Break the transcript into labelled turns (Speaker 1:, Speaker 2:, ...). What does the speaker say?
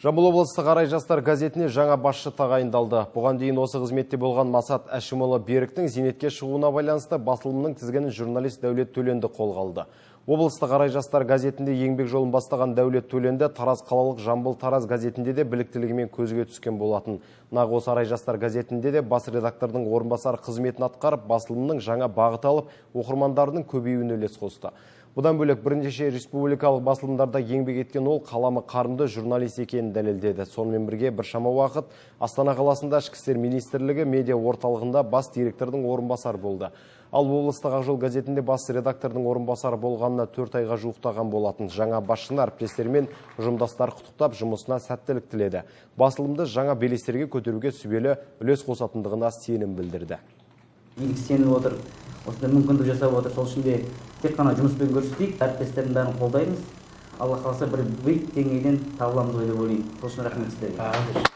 Speaker 1: Жамбыл облыстық Арай жастар газетіне жаңа басшы тағайындалды. Бұған дейін осы қызметте болған Масат Әшімұлы Беріктің зейнетке шығуына байланысты басылымның тізгінін журналист Дәулет Төленді қолға алды. Облыстық Арай жастар газетінде еңбек жолын бастаған Дәулет Төленді Тараз қалалық Жамбыл Тараз газетінде де біліктілігімен көзге түскен болатын. Нақ осы Арай жастар газетінде де бас редактордың орынбасар қызметін атқарып, басылымның жаңа бағыт алып, оқырмандарының көбеюіне үлес қосты. Бұдан бөлек бірнеше республикалық басылымдарда еңбек еткен ол қаламы қарымды журналист екенін дәлелдеді. Сонымен бірге біршама уақыт Астана қаласында Ішкі істер министрлігі медиа орталығында бас директордың орынбасары болды. Ал облыстық Ақ жол газетінде бас редактордың орынбасары болғанына 4 айға жуықтаған болатын. Жаңа басшыны әріптестермен ұжымдастар құттықтап, жұмысына сәттілік тіледі. Басылымды жаңа белестерге көтеруге сүбелі үлес қосатындығына сенім білдірді.
Speaker 2: Билік сеніп отыр, осындай мүмкіндік жасап отыр. Сол үшін де тек қана жұмыспен көрсетейік, әріптестердің бәрін қолдаймыз. Алла қаласа бір биік деңгейден табыламыз деп ойлаймын. Сол үшін рахмет сіздерге.